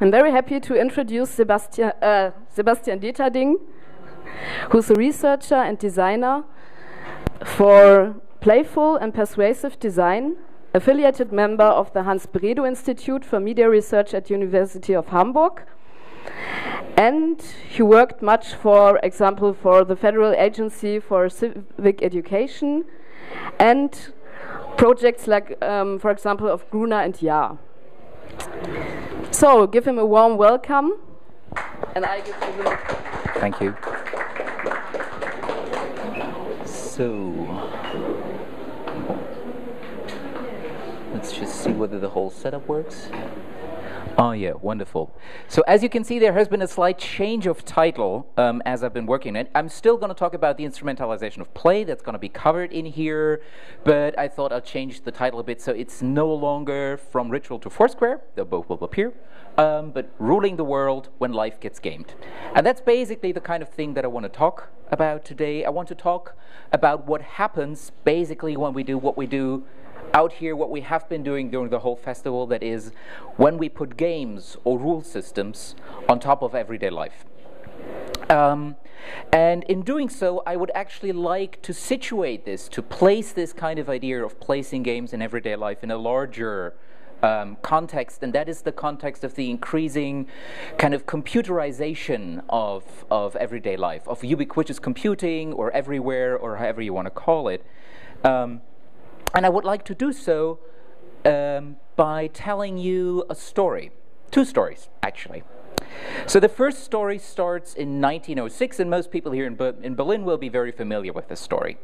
I'm very happy to introduce Sebastian Deterding, who's a researcher and designer for playful and persuasive design, affiliated member of the Hans Bredow Institute for Media Research at University of Hamburg. And he worked much, for example, for the Federal Agency for Civic Education and projects like, for example, of Gruner and Jahr. So, give him a warm welcome, and I give him the... Thank you. So, let's just see whether the whole setup works. Oh yeah, wonderful. So as you can see, there has been a slight change of title as I've been working on it. I'm still going to talk about the instrumentalization of play. That's going to be covered in here, but I thought I'll change the title a bit so it's no longer From Ritual to Foursquare, though both will appear, but Ruling the World When Life Gets Gamed. And that's basically the kind of thing that I want to talk about today. I want to talk about what happens basically when we do what we do out here, what we have been doing during the whole festival, that is when we put games or rule systems on top of everyday life. And in doing so, I would actually like to situate this, to place this kind of idea of placing games in everyday life in a larger context, and that is the context of the increasing kind of computerization of everyday life, of ubiquitous computing, or everywhere, or however you want to call it. And I would like to do so by telling you a story. Two stories, actually. So the first story starts in 1906, and most people here in Berlin will be very familiar with this story.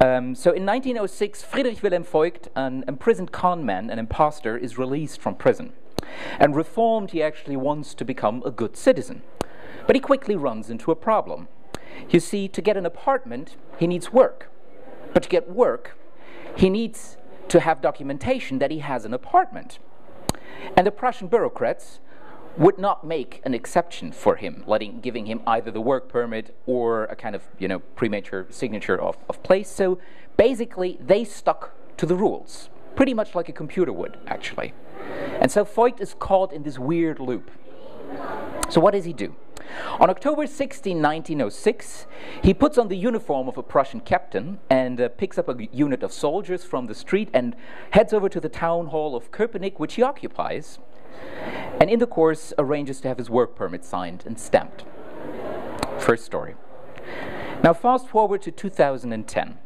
So in 1906, Friedrich Wilhelm Voigt, an imprisoned con man, an imposter, is released from prison. And reformed, he actually wants to become a good citizen. But he quickly runs into a problem. You see, to get an apartment, he needs work. But to get work, he needs to have documentation that he has an apartment. And the Prussian bureaucrats would not make an exception for him, giving him either the work permit or a kind of, premature signature of place. So basically, they stuck to the rules, pretty much like a computer would, actually. And so Voigt is caught in this weird loop. So what does he do? On October 16, 1906, he puts on the uniform of a Prussian captain and picks up a unit of soldiers from the street and heads over to the town hall of Köpenick, which he occupies, and in the course arranges to have his work permit signed and stamped. First story. Now fast forward to 2010.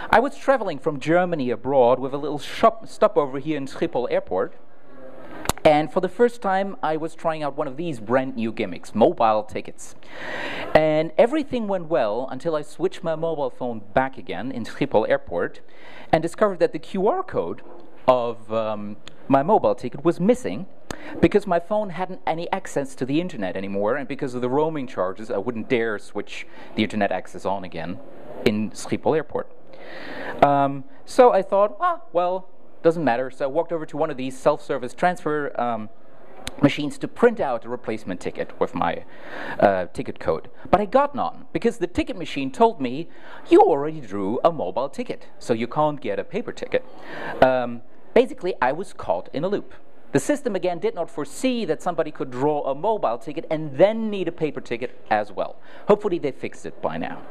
I was traveling from Germany abroad with a little stopover here in Schiphol Airport. And for the first time, I was trying out one of these brand new gimmicks, mobile tickets. And everything went well until I switched my mobile phone back again in Schiphol Airport and discovered that the QR code of my mobile ticket was missing because my phone hadn't any access to the internet anymore, and because of the roaming charges, I wouldn't dare switch the internet access on again in Schiphol Airport. So I thought, well, doesn't matter. So I walked over to one of these self-service transfer machines to print out a replacement ticket with my ticket code. But I got none, because the ticket machine told me, you already drew a mobile ticket, so you can't get a paper ticket. Basically, I was caught in a loop. The system, again, did not foresee that somebody could draw a mobile ticket and then need a paper ticket as well. Hopefully they fixed it by now.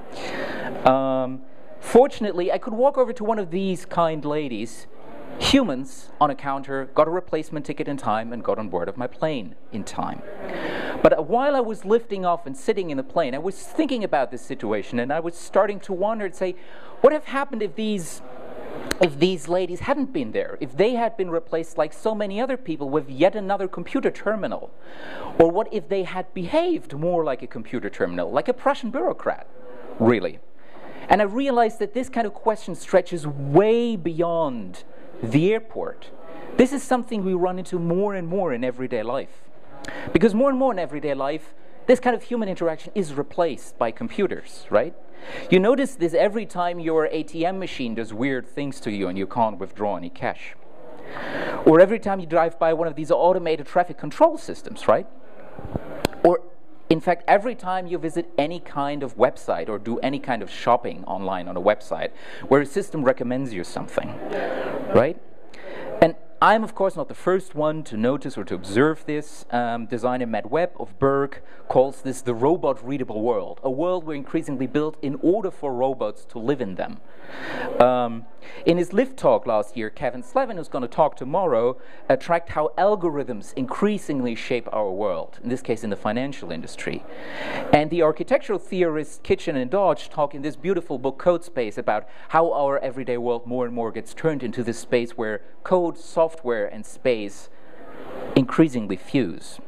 Fortunately, I could walk over to one of these kind ladies, humans, on a counter, got a replacement ticket in time, and got on board of my plane in time. But while I was lifting off and sitting in the plane, I was thinking about this situation, and I was starting to wonder and say, what have happened if these ladies hadn't been there? If they had been replaced like so many other people with yet another computer terminal? Or what if they had behaved more like a computer terminal, like a Prussian bureaucrat, really? And I realized that this kind of question stretches way beyond the airport. This is something we run into more and more in everyday life. Because more and more in everyday life, this kind of human interaction is replaced by computers, right? You notice this every time your ATM machine does weird things to you and you can't withdraw any cash. Or every time you drive by one of these automated traffic control systems, right? Or in fact, every time you visit any kind of website or do any kind of shopping online on a website where a system recommends you something, right? And I'm, of course, not the first one to notice or to observe this. Designer Matt Webb of Berg calls this the robot-readable world, a world we're increasingly built in order for robots to live in them. In his Lift talk last year, Kevin Slevin, who's going to talk tomorrow, tracked how algorithms increasingly shape our world, in this case in the financial industry. And the architectural theorists Kitchen and Dodge talk in this beautiful book Code Space about how our everyday world more and more gets turned into this space where code, software, and space increasingly fuse.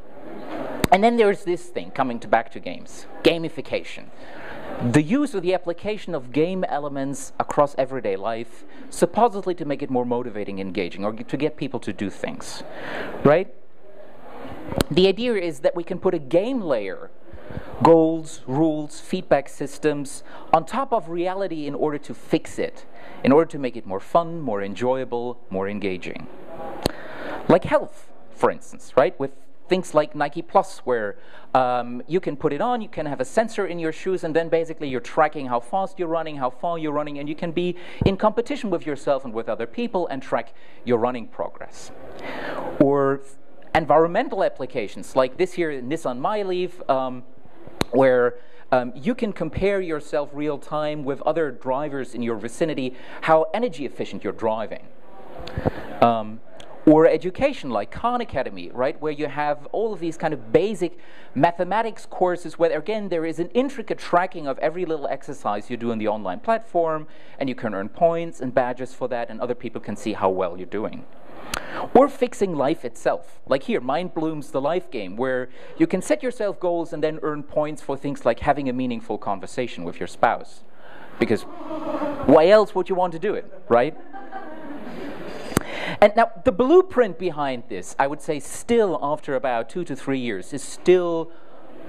And then there's this thing, coming back to games, gamification. The use or the application of game elements across everyday life, supposedly to make it more motivating, engaging, or to get people to do things, right? The idea is that we can put a game layer, goals, rules, feedback systems, on top of reality in order to fix it, in order to make it more fun, more enjoyable, more engaging. Like health, for instance, right? With things like Nike Plus, where you can put it on, you can have a sensor in your shoes, and then basically you're tracking how fast you're running, how far you're running, and you can be in competition with yourself and with other people and track your running progress. Or environmental applications, like this here in Nissan MyLeaf, where you can compare yourself real time with other drivers in your vicinity, how energy efficient you're driving. Or education, like Khan Academy, right, where you have all of these kind of basic mathematics courses where, again, there is an intricate tracking of every little exercise you do on the online platform, and you can earn points and badges for that, and other people can see how well you're doing. Or fixing life itself, like here, Mind Bloom's The Life Game, where you can set yourself goals and then earn points for things like having a meaningful conversation with your spouse. Because why else would you want to do it, right? And now, the blueprint behind this, I would say still after about 2 to 3 years, is still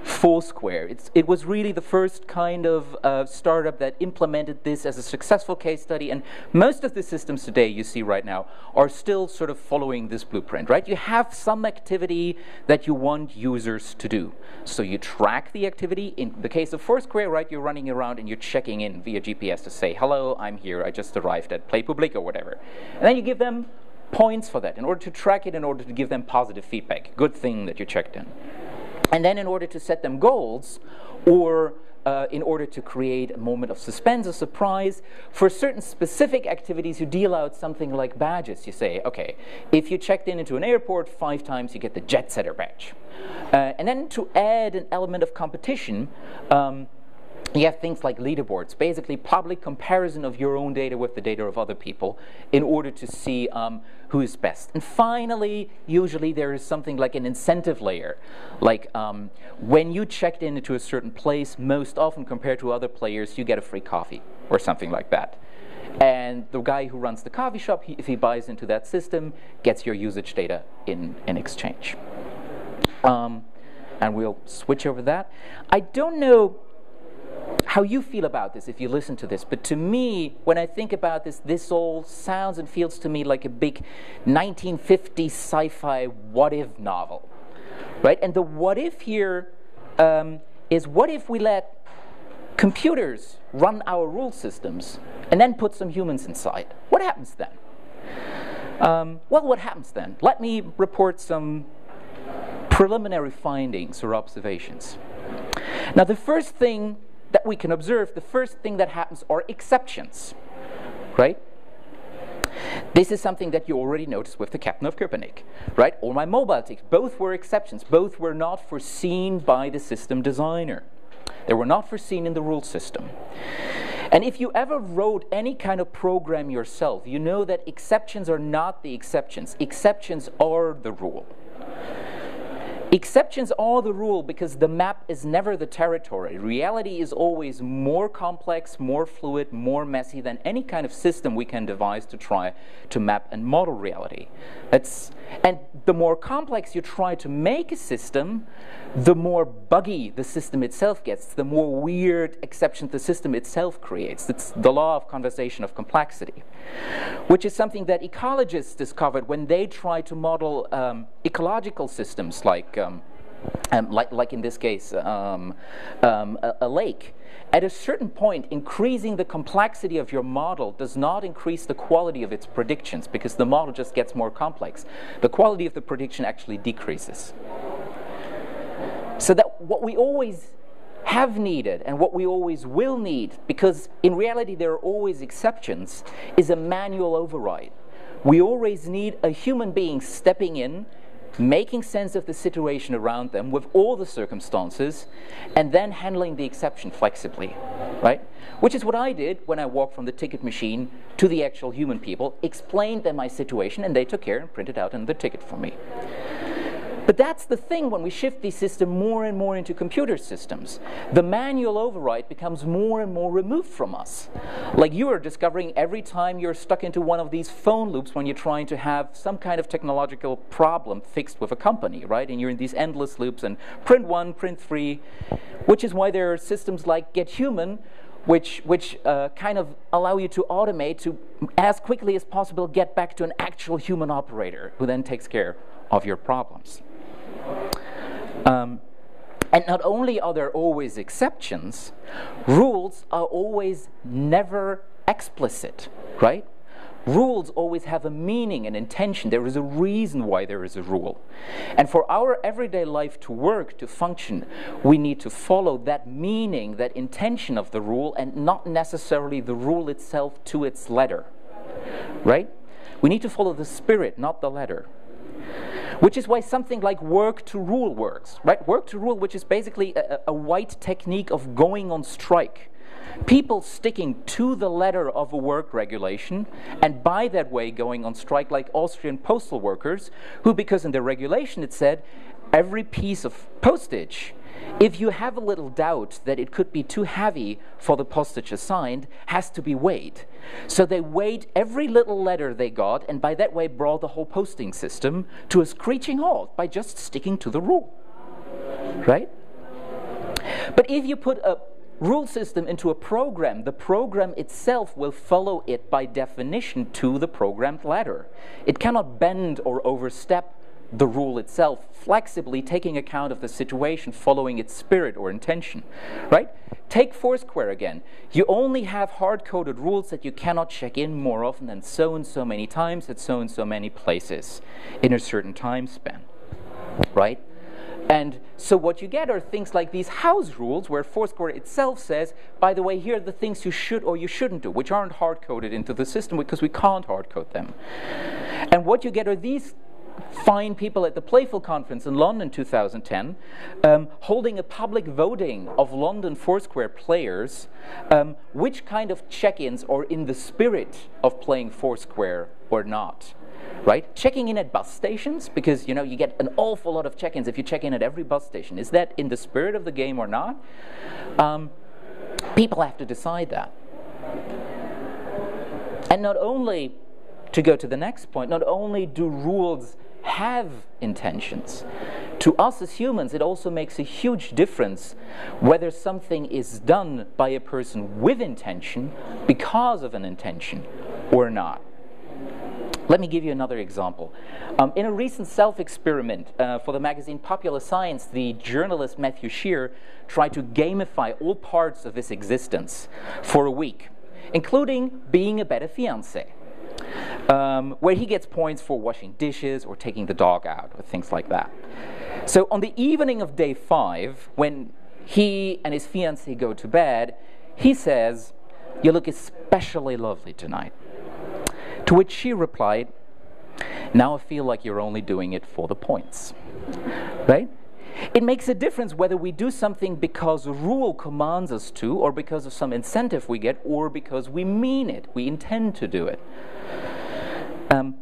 Foursquare. It was really the first kind of startup that implemented this as a successful case study, and most of the systems today you see right now are still sort of following this blueprint, right? You have some activity that you want users to do. So you track the activity. In the case of Foursquare, right, you're running around and you're checking in via GPS to say, hello, I'm here, I just arrived at Playpublik or whatever. And then you give them points for that in order to track it, in order to give them positive feedback. Good thing that you checked in. And then in order to set them goals, or in order to create a moment of suspense or surprise, for certain specific activities you deal out something like badges. You say, okay, if you checked in into an airport 5 times, you get the Jet Setter badge. And then to add an element of competition, you have things like leaderboards, basically public comparison of your own data with the data of other people in order to see who is best. And finally, usually there is something like an incentive layer. Like when you checked in into a certain place, most often compared to other players, you get a free coffee or something like that. And the guy who runs the coffee shop, if he buys into that system, gets your usage data in exchange. And we'll switch over that. I don't know how you feel about this if you listen to this, but to me, when I think about this, this all sounds and feels to me like a big 1950s sci-fi what-if novel, right? And the what-if here is, what if we let computers run our rule systems and then put some humans inside? What happens then? Well, what happens then? Let me report some preliminary findings or observations. Now, the first thing that we can observe, the first thing that happens are exceptions, right? This is something that you already noticed with the Captain of Köpenick, right? Or my mobile tick, both were exceptions. Both were not foreseen by the system designer. They were not foreseen in the rule system. And if you ever wrote any kind of program yourself, you know that exceptions are not the exceptions. Exceptions are the rule. Exceptions are the rule because the map is never the territory. Reality is always more complex, more fluid, more messy than any kind of system we can devise to try to map and model reality. And the more complex you try to make a system, the more buggy the system itself gets, the more weird exceptions the system itself creates. It's the law of conservation of complexity, which is something that ecologists discovered when they try to model ecological systems like like in this case, a lake. At a certain point, increasing the complexity of your model does not increase the quality of its predictions, because the model just gets more complex. The quality of the prediction actually decreases. So that what we always have needed and what we always will need, because in reality there are always exceptions, is a manual override. We always need a human being stepping in, making sense of the situation around them with all the circumstances, and then handling the exception flexibly, right? Which is what I did when I walked from the ticket machine to the actual human people, explained them my situation, and they took care and printed out another ticket for me. But that's the thing when we shift the system more and more into computer systems. The manual override becomes more and more removed from us. Like you are discovering every time you're stuck into one of these phone loops when you're trying to have some kind of technological problem fixed with a company, right? And you're in these endless loops and print 1, print 3, which is why there are systems like Get Human, which kind of allow you to automate to, as quickly as possible, get back to an actual human operator who then takes care of your problems. And not only are there always exceptions, rules are always never explicit, right? Rules always have a meaning, an intention. There is a reason why there is a rule. And for our everyday life to work, to function, we need to follow that meaning, that intention of the rule, and not necessarily the rule itself to its letter, right? We need to follow the spirit, not the letter. Which is why something like work to rule works, right? Work to rule, which is basically a white technique of going on strike. People sticking to the letter of a work regulation, and by that way going on strike, like Austrian postal workers, who, because in their regulation it said, every piece of postage, if you have a little doubt that it could be too heavy for the postage assigned, has to be weighed. So they weighed every little letter they got, and by that way brought the whole posting system to a screeching halt by just sticking to the rule, right? But if you put a rule system into a program, the program itself will follow it by definition to the programmed letter. It cannot bend or overstep the rule itself, flexibly taking account of the situation, following its spirit or intention, right? Take Foursquare again. You only have hard-coded rules that you cannot check in more often than so and so many times at so and so many places in a certain time span, right? And so what you get are things like these house rules, where Foursquare itself says, by the way, here are the things you should or you shouldn't do, which aren't hard-coded into the system because we can't hard-code them. And what you get are these fine people at the Playful conference in London 2010 holding a public voting of London Foursquare players, which kind of check-ins are in the spirit of playing Foursquare or not. Right? Checking in at bus stations, because you get an awful lot of check-ins if you check in at every bus station. Is that in the spirit of the game or not? People have to decide that. And not only, to go to the next point, not only do rules have intentions, to us as humans it also makes a huge difference whether something is done by a person with intention, because of an intention, or not. Let me give you another example. In a recent self-experiment for the magazine Popular Science, the journalist Matthew Shear tried to gamify all parts of his existence for a week, including being a better fiancé, where he gets points for washing dishes or taking the dog out, or things like that. So on the evening of day 5, when he and his fiancée go to bed, he says, "You look especially lovely tonight." To which she replied, "Now I feel like you're only doing it for the points." Right? It makes a difference whether we do something because a rule commands us to, or because of some incentive we get, or because we mean it, we intend to do it.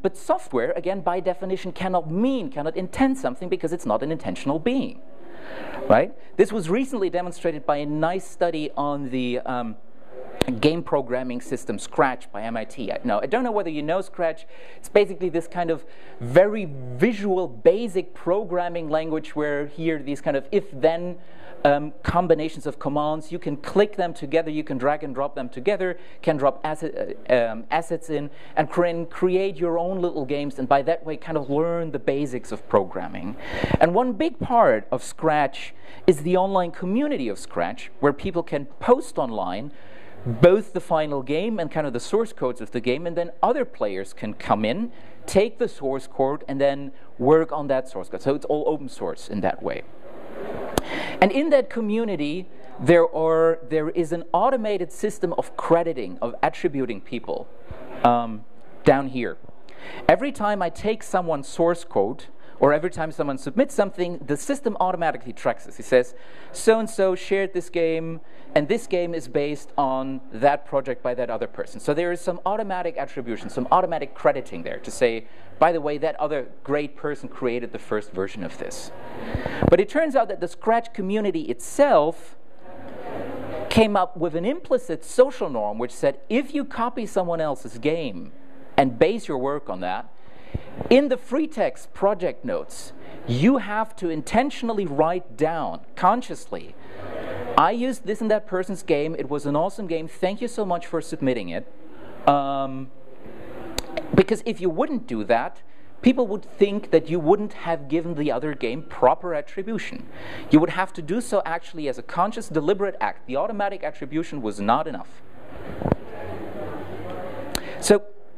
But software, again, by definition, cannot intend something because it's not an intentional being. Right? This was recently demonstrated by a nice study on the game programming system, Scratch, by MIT. Now, I don't know whether you know Scratch. It's basically this kind of very visual, basic programming language where here these kind of if-then combinations of commands, you can click them together, you can drag and drop them together, can drop assets in, and create your own little games, and by that way kind of learn the basics of programming. And one big part of Scratch is the online community of Scratch, where people can post online both the final game and kind of the source codes of the game, and then other players can come in, take the source code, and then work on that source code. So it's all open source in that way. And in that community, there is an automated system of crediting, of attributing people down here. Every time I take someone's source code, or every time someone submits something, the system automatically tracks this. It says, so-and-so shared this game, and this game is based on that project by that other person. So there is some automatic attribution, some automatic crediting there to say, by the way, that other great person created the first version of this. But it turns out that the Scratch community itself came up with an implicit social norm which said, if you copy someone else's game and base your work on that, in the free text project notes, you have to intentionally write down, consciously, I used this in that person's game, it was an awesome game, thank you so much for submitting it. Because if you wouldn't do that, people would think that you wouldn't have given the other game proper attribution. You would have to do so actually as a conscious, deliberate act. The automatic attribution was not enough.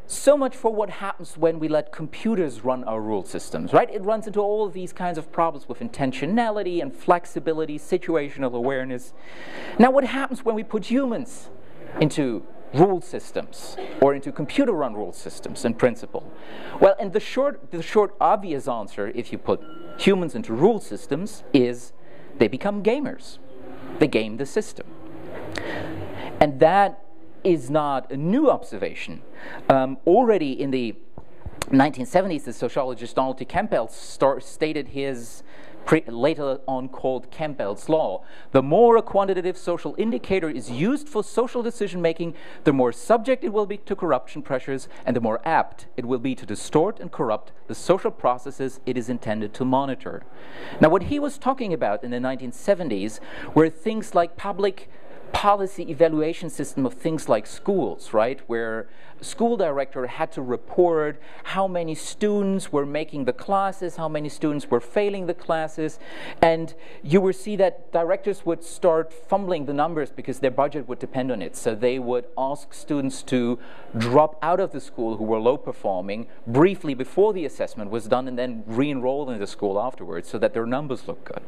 So much for what happens when we let computers run our rule systems, right? It runs into all of these kinds of problems with intentionality and flexibility, situational awareness. Now, what happens when we put humans into rule systems or into computer-run rule systems in principle? Well, and the short obvious answer, if you put humans into rule systems, is they become gamers. They game the system. And that is not a new observation. Already in the 1970s, the sociologist Donald T. Campbell stated his later on called Campbell's Law. The more a quantitative social indicator is used for social decision-making, the more subject it will be to corruption pressures, and the more apt it will be to distort and corrupt the social processes it is intended to monitor. Now, what he was talking about in the 1970s were things like public policy evaluation system of things like schools, right, where a school director had to report how many students were making the classes, how many students were failing the classes, and you would see that directors would start fumbling the numbers because their budget would depend on it. So they would ask students to drop out of the school who were low performing briefly before the assessment was done and then re-enroll in the school afterwards so that their numbers look good,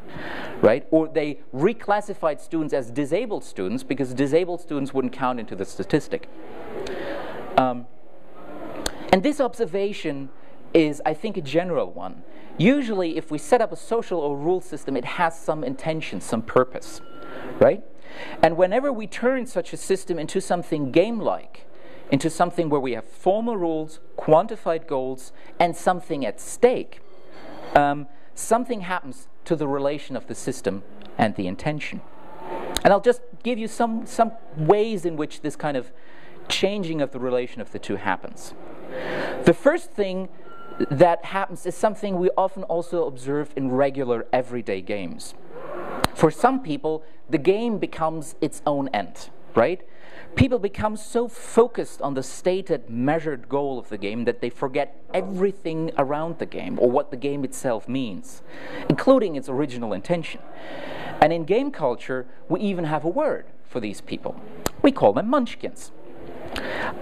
right? Or they reclassified students as disabled students because disabled students wouldn't count into the statistic. And this observation is, I think, a general one. Usually, if we set up a social or rule system, it has some intention, some purpose, right? And whenever we turn such a system into something game-like, into something where we have formal rules, quantified goals, and something at stake, something happens to the relation of the system and the intention. And I'll just give you some ways in which this kind of changing of the relation of the two happens. The first thing that happens is something we often also observe in regular everyday games. For some people, the game becomes its own end, right? People become so focused on the stated, measured goal of the game that they forget everything around the game or what the game itself means, including its original intention. And in game culture, we even have a word for these people. We call them munchkins.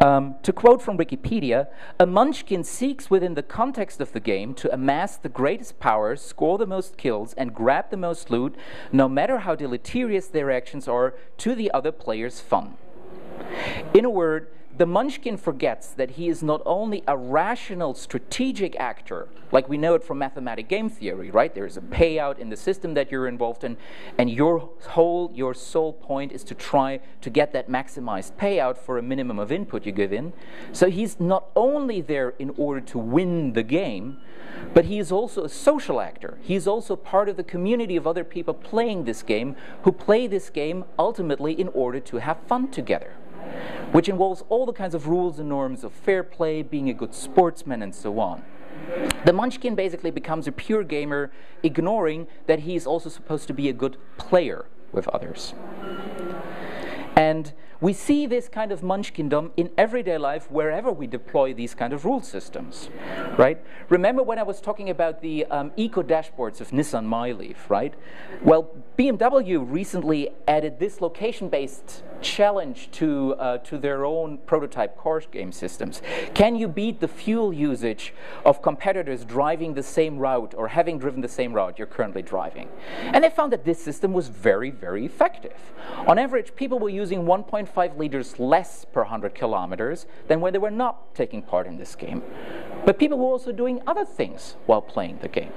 To quote from Wikipedia, a munchkin seeks within the context of the game to amass the greatest powers, score the most kills, and grab the most loot, no matter how deleterious their actions are to the other player's fun. In a word, the munchkin forgets that he is not only a rational, strategic actor, like we know it from mathematic game theory, right? There is a payout in the system that you're involved in, and your sole point is to try to get that maximized payout for a minimum of input you give in. So he's not only there in order to win the game, but he is also a social actor. He is also part of the community of other people playing this game, who play this game ultimately in order to have fun together. which involves all the kinds of rules and norms of fair play, being a good sportsman, and so on. The Munchkin basically becomes a pure gamer, ignoring that he is also supposed to be a good player with others. And we see this kind of Munchkindom in everyday life wherever we deploy these kind of rule systems, right? Remember when I was talking about the eco dashboards of Nissan MyLeaf, right? Well, BMW recently added this location-based challenge to their own prototype car game systems. Can you beat the fuel usage of competitors driving the same route or having driven the same route you're currently driving? And they found that this system was very, very effective. On average, people were using 1.5 liters less per 100 kilometers than when they were not taking part in this game. But people were also doing other things while playing the game.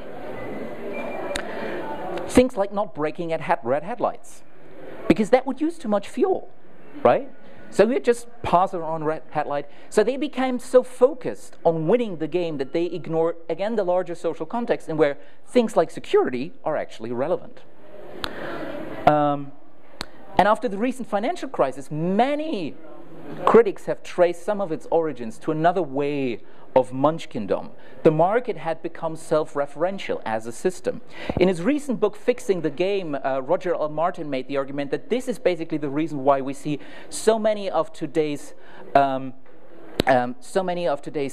Things like not braking at red headlights, because that would use too much fuel, right? So we just pass it on red headlight. So they became so focused on winning the game that they ignored, again, the larger social context and where things like security are actually relevant. And after the recent financial crisis, many critics have traced some of its origins to another way of Munchkindom. The market had become self-referential as a system. In his recent book, Fixing the Game, Roger L. Martin made the argument that this is basically the reason why we see so many of today's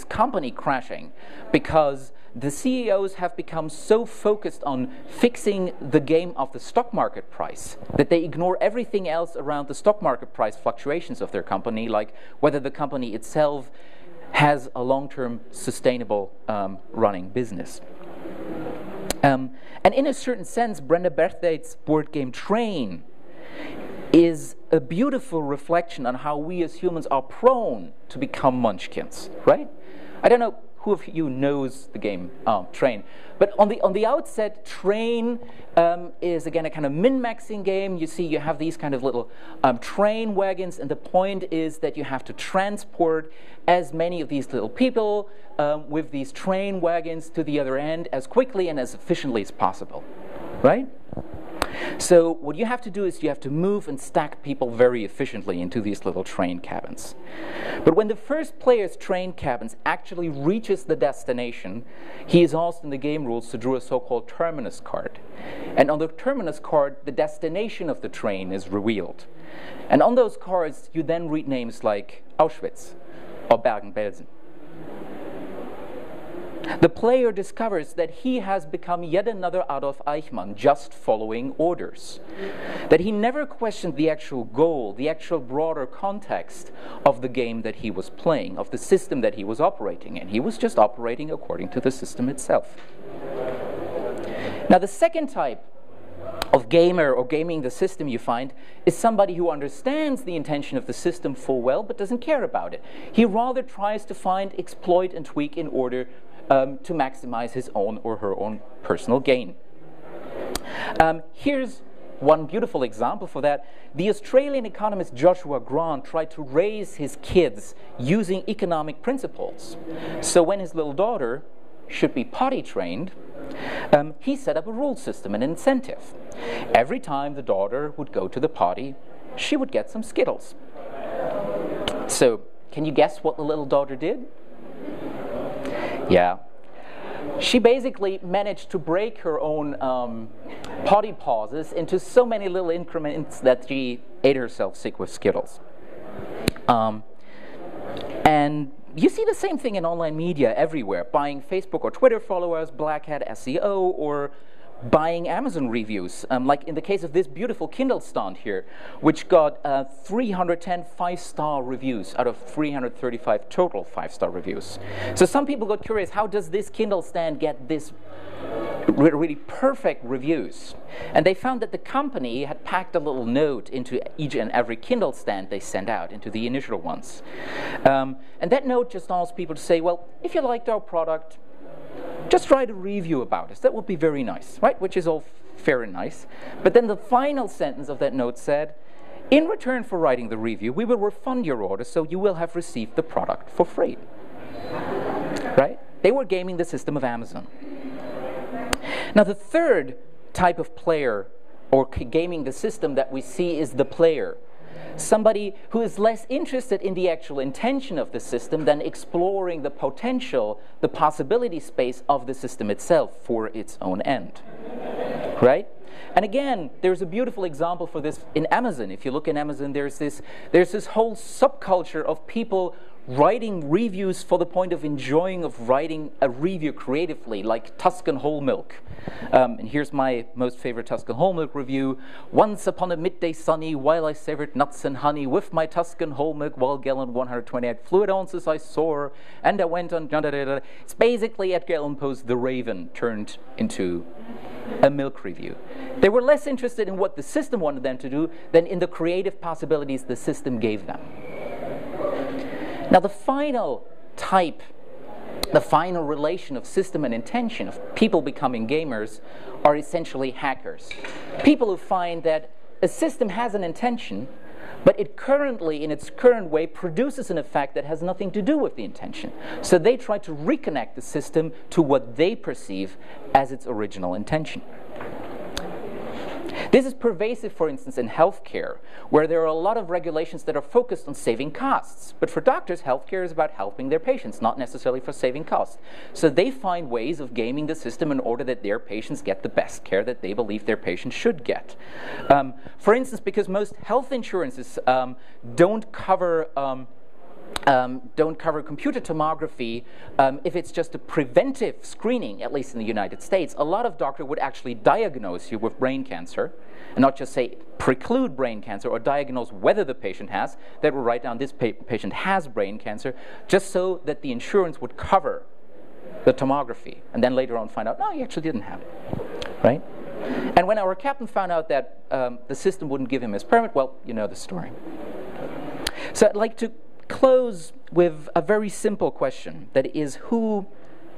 company crashing, because the CEOs have become so focused on fixing the game of the stock market price that they ignore everything else around the stock market price fluctuations of their company, like whether the company itself has a long-term sustainable running business. And in a certain sense, Brenda Berthate's board game Train is a beautiful reflection on how we as humans are prone to become munchkins, right? I don't know who of you knows the game Train, but on the outset, Train is again a kind of min-maxing game. You see, you have these kind of little train wagons, and the point is that you have to transport as many of these little people with these train wagons to the other end as quickly and as efficiently as possible, right? So what you have to do is you have to move and stack people very efficiently into these little train cabins. But when the first player's train cabins actually reaches the destination, he is asked in the game rules to draw a so-called terminus card. And on the terminus card, the destination of the train is revealed. And on those cards, you then read names like Auschwitz or Bergen-Belsen. The player discovers that he has become yet another Adolf Eichmann, just following orders. That he never questioned the actual goal, the actual broader context of the game that he was playing, of the system that he was operating in. He was just operating according to the system itself. Now, the second type of gamer or gaming the system you find is somebody who understands the intention of the system full well but doesn't care about it. He rather tries to find, exploit, and tweak in order to maximize his own or her own personal gain. Here's one beautiful example for that. The Australian economist Joshua Grant tried to raise his kids using economic principles. So when his little daughter should be potty trained, he set up a rule system, an incentive. Every time the daughter would go to the potty, she would get some Skittles. So, can you guess what the little daughter did? Yeah. She basically managed to break her own potty pauses into so many little increments that she ate herself sick with Skittles. And you see the same thing in online media everywhere, buying Facebook or Twitter followers, black hat SEO, or buying Amazon reviews, like in the case of this beautiful Kindle stand here, which got 310 5-star reviews out of 335 total 5-star reviews. So some people got curious, how does this Kindle stand get this really perfect reviews? And they found that the company had packed a little note into each and every Kindle stand they sent out, into the initial ones. And that note just asked people to say, well, if you liked our product, just write a review about us. That would be very nice, right? Which is all fair and nice. But then the final sentence of that note said, in return for writing the review, we will refund your order, so you will have received the product for free. Right? They were gaming the system of Amazon. Now, the third type of player, or gaming the system that we see, is the player. somebody who is less interested in the actual intention of the system than exploring the potential, the possibility space of the system itself for its own end, right? And again, there's a beautiful example for this in Amazon. If you look in Amazon, there's this whole subculture of people writing reviews for the point of enjoying of writing a review creatively, like Tuscan whole milk. And here's my most favorite Tuscan whole milk review. Once upon a midday sunny, while I savored nuts and honey, with my Tuscan whole milk, while gallon 128 fluid ounces I saw, and I went on. It's basically Edgar Allan Poe's The Raven turned into a milk review. They were less interested in what the system wanted them to do than in the creative possibilities the system gave them. Now, the final type, the final relation of system and intention of people becoming gamers are essentially hackers. People who find that a system has an intention, but it currently, in its current way, produces an effect that has nothing to do with the intention. So they try to reconnect the system to what they perceive as its original intention. This is pervasive, for instance, in healthcare, where there are a lot of regulations that are focused on saving costs. But for doctors, healthcare is about helping their patients, not necessarily for saving costs. So they find ways of gaming the system in order that their patients get the best care that they believe their patients should get. For instance, because most health insurances don't cover computer tomography if it's just a preventive screening, at least in the United States. A lot of doctors would actually diagnose you with brain cancer, and not just say preclude brain cancer or diagnose whether the patient has. They would write down this patient has brain cancer, just so that the insurance would cover the tomography, and then later on find out, no, you actually didn't have it, right? And when our captain found out that the system wouldn't give him his permit, well, you know the story. So I'd like to close with a very simple question, that is, who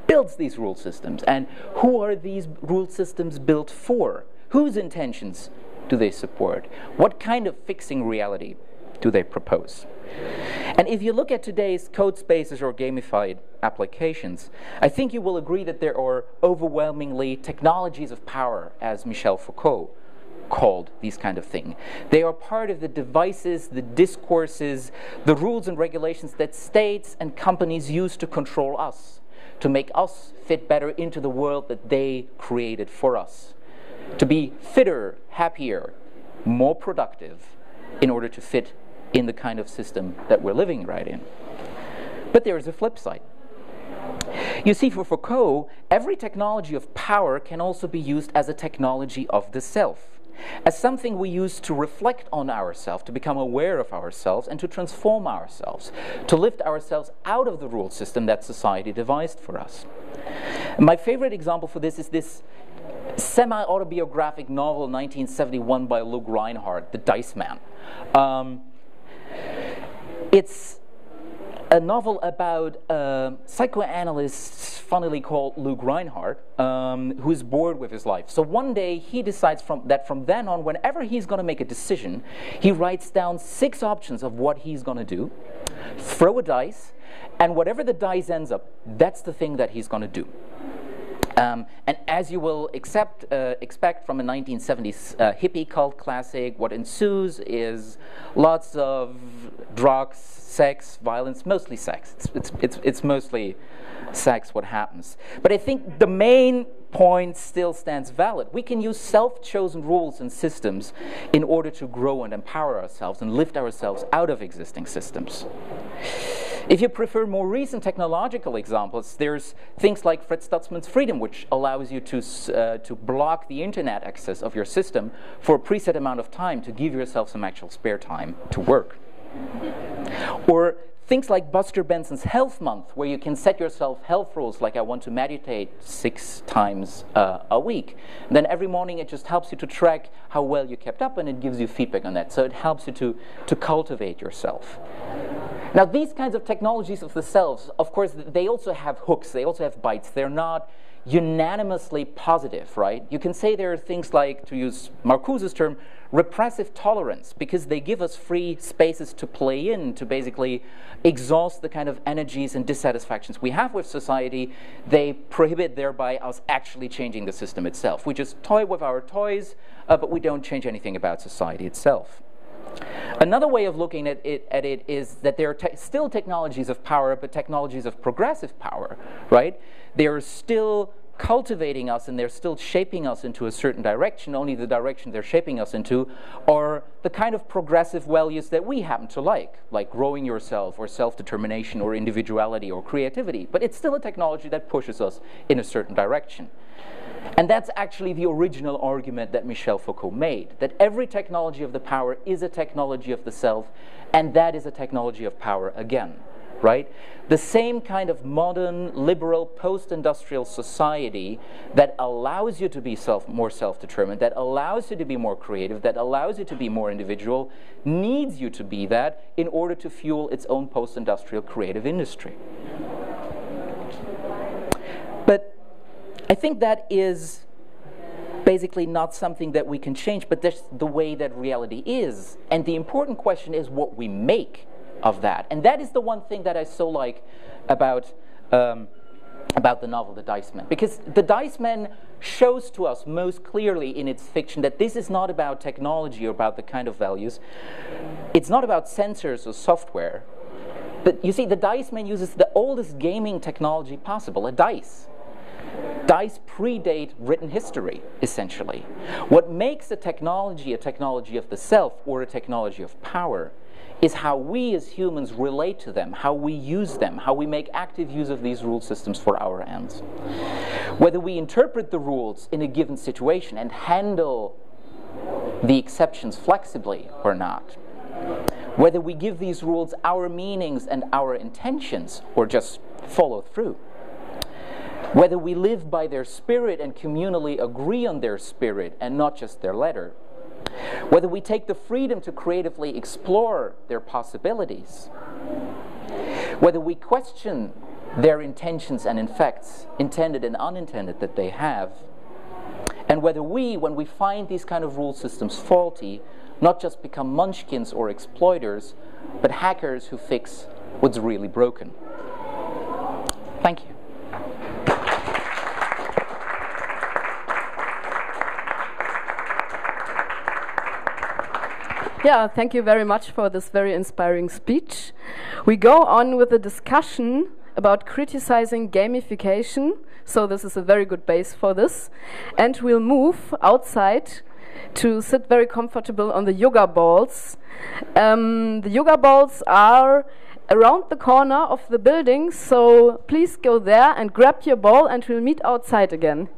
builds these rule systems, and who are these rule systems built for? Whose intentions do they support? What kind of fixing reality do they propose? And if you look at today's code spaces or gamified applications, I think you will agree that there are overwhelmingly technologies of power, as Michel Foucault called these kind of things. They are part of the devices, the discourses, the rules and regulations that states and companies use to control us, to make us fit better into the world that they created for us, to be fitter, happier, more productive in order to fit in the kind of system that we're living right in. But there is a flip side. You see, for Foucault, every technology of power can also be used as a technology of the self, as something we use to reflect on ourselves, to become aware of ourselves, and to transform ourselves, to lift ourselves out of the rule system that society devised for us. My favorite example for this is this semi-autobiographic novel, 1971, by Luke Reinhardt, The Dice Man. It's a novel about a psychoanalyst, funnily called Luke Reinhardt, who's bored with his life. So one day he decides that from then on, whenever he's going to make a decision, he writes down 6 options of what he's going to do, throw a dice, and whatever the dice ends up, that's the thing that he's going to do. And as you will expect from a 1970s hippie cult classic, what ensues is lots of drugs, sex, violence, mostly sex. It's mostly sex what happens. But I think the main point still stands valid. We can use self-chosen rules and systems in order to grow and empower ourselves and lift ourselves out of existing systems. If you prefer more recent technological examples, there's things like Fred Stutzman's freedom, which allows you to block the internet access of your system for a preset amount of time to give yourself some actual spare time to work. Or things like Buster Benson's Health Month, where you can set yourself health rules, like I want to meditate 6 times a week. And then every morning it just helps you to track how well you kept up, and it gives you feedback on that. So it helps you to cultivate yourself. Now, these kinds of technologies of the selves, of course, they also have hooks, they also have bites. They're not unanimously positive, right? You can say there are things like, to use Marcuse's term, repressive tolerance, because they give us free spaces to play in, to basically exhaust the kind of energies and dissatisfactions we have with society. They prohibit thereby us actually changing the system itself. We just toy with our toys, but we don't change anything about society itself. Another way of looking at it is that there are still technologies of power, but technologies of progressive power, right? They are still cultivating us and they're still shaping us into a certain direction. Only the direction they're shaping us into are the kind of progressive values that we happen to like growing yourself or self-determination or individuality or creativity. But it's still a technology that pushes us in a certain direction. And that's actually the original argument that Michel Foucault made, that every technology of the power is a technology of the self, and that is a technology of power again, right? The same kind of modern, liberal, post-industrial society that allows you to be more self-determined, that allows you to be more creative, that allows you to be more individual, needs you to be that in order to fuel its own post-industrial creative industry. But I think that is basically not something that we can change, but that's the way that reality is. And the important question is what we make of that. And that is the one thing that I so like about the novel The Dice Man. Because The Dice Man shows to us most clearly in its fiction that this is not about technology or about the kind of values. It's not about sensors or software. But you see, The Dice Man uses the oldest gaming technology possible, a dice. Dice predate written history, essentially. What makes a technology of the self or a technology of power is how we as humans relate to them, how we use them, how we make active use of these rule systems for our ends. Whether we interpret the rules in a given situation and handle the exceptions flexibly or not. Whether we give these rules our meanings and our intentions or just follow through. Whether we live by their spirit and communally agree on their spirit and not just their letter. Whether we take the freedom to creatively explore their possibilities. Whether we question their intentions and effects, intended and unintended, that they have. And whether we, when we find these kind of rule systems faulty, not just become munchkins or exploiters, but hackers who fix what's really broken. Thank you. Yeah, thank you very much for this very inspiring speech. We go on with a discussion about criticizing gamification. So this is a very good base for this. And we'll move outside to sit very comfortable on the yoga balls. The yoga balls are around the corner of the building, so please go there and grab your ball and we'll meet outside again.